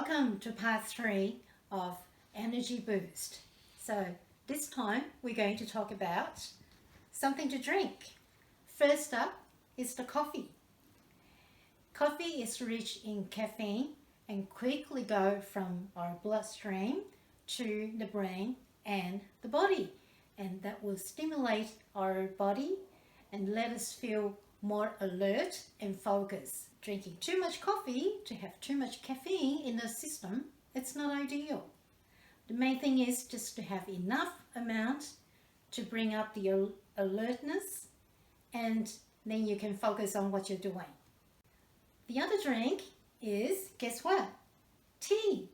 Welcome to part 3 of Energy Boost. So this time we're going to talk about something to drink. First up is the coffee. Coffee is rich in caffeine and quickly go from our bloodstream to the brain and the body, and that will stimulate our body and let us feel more alert and focused. Drinking too much coffee to have too much caffeine in the system, it's not ideal. The main thing is just to have enough amount to bring up the alertness, and then you can focus on what you're doing. The other drink is, guess what? Tea.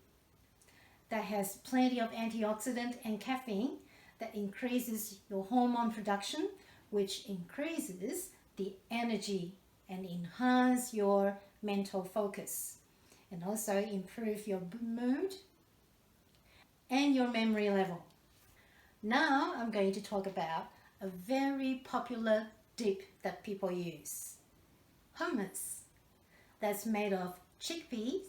That has plenty of antioxidant and caffeine that increases your hormone production, which increases the energy and enhance your mental focus, and also improve your mood and your memory level. Now I'm going to talk about a very popular dip that people use. Hummus. That's made of chickpeas,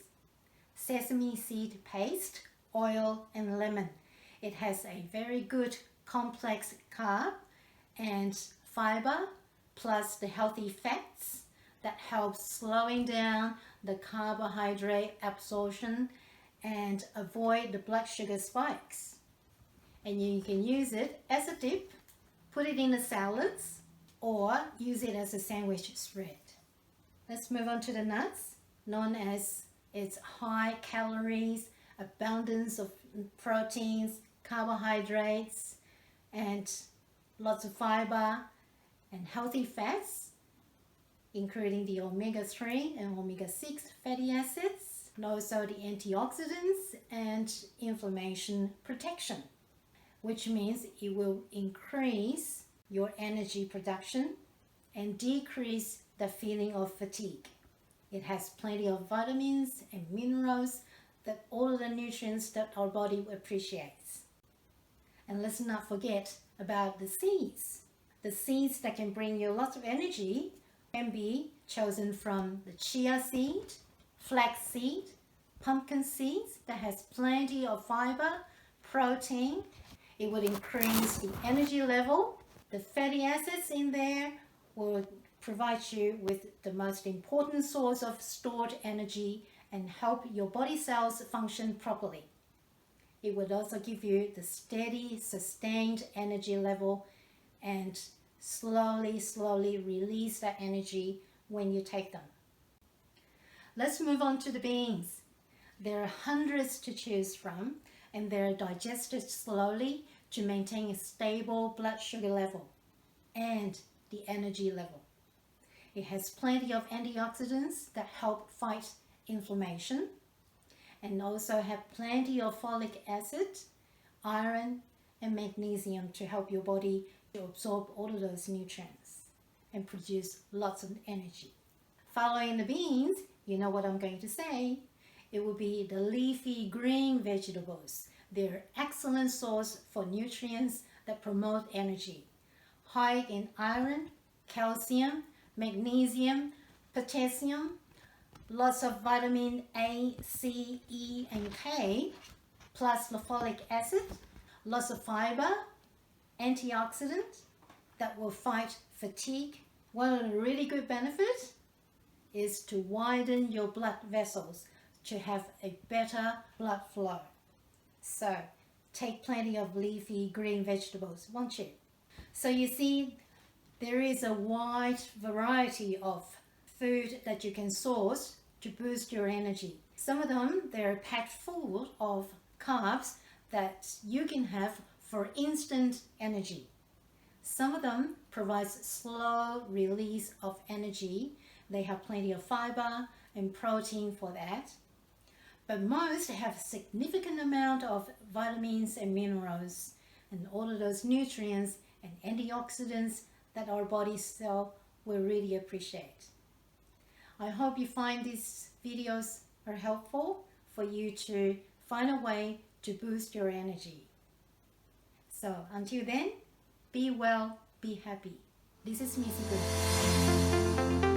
sesame seed paste, oil and lemon. It has a very good complex carb and fiber, plus the healthy fats that helps slowing down the carbohydrate absorption and avoid the blood sugar spikes. And you can use it as a dip, put it in the salads, or use it as a sandwich spread. Let's move on to the nuts, known as its high calories, abundance of proteins, carbohydrates, and lots of fiber and healthy fats, including the omega-3 and omega-6 fatty acids, and also the antioxidants and inflammation protection, which means it will increase your energy production and decrease the feeling of fatigue. It has plenty of vitamins and minerals, that all of the nutrients that our body appreciates. And let's not forget about the seeds. The seeds that can bring you lots of energy can be chosen from the chia seed, flax seed, pumpkin seeds that has plenty of fiber, protein. It would increase the energy level. The fatty acids in there will provide you with the most important source of stored energy and help your body cells function properly. It would also give you the steady, sustained energy level and slowly release that energy when you take them. Let's move on to the beans. There are hundreds to choose from, and they're digested slowly to maintain a stable blood sugar level and the energy level. It has plenty of antioxidants that help fight inflammation, and also have plenty of folic acid, iron and magnesium to help your body to absorb all of those nutrients and produce lots of energy. Following the beans, you know what I'm going to say. It will be the leafy green vegetables. They're excellent source for nutrients that promote energy. High in iron, calcium, magnesium, potassium, lots of vitamin A, C, E and K, plus the folic acid, lots of fiber, antioxidants that will fight fatigue. One of the really good benefits is to widen your blood vessels to have a better blood flow. So take plenty of leafy green vegetables, won't you? So you see, there is a wide variety of food that you can source to boost your energy. Some of them, they're packed full of carbs that you can have for instant energy. Some of them provide slow release of energy. They have plenty of fiber and protein for that. But most have a significant amount of vitamins and minerals and all of those nutrients and antioxidants that our body cell will really appreciate. I hope you find these videos are helpful for you to find a way to boost your energy. So until then, be well, be happy. This is Missey Grace.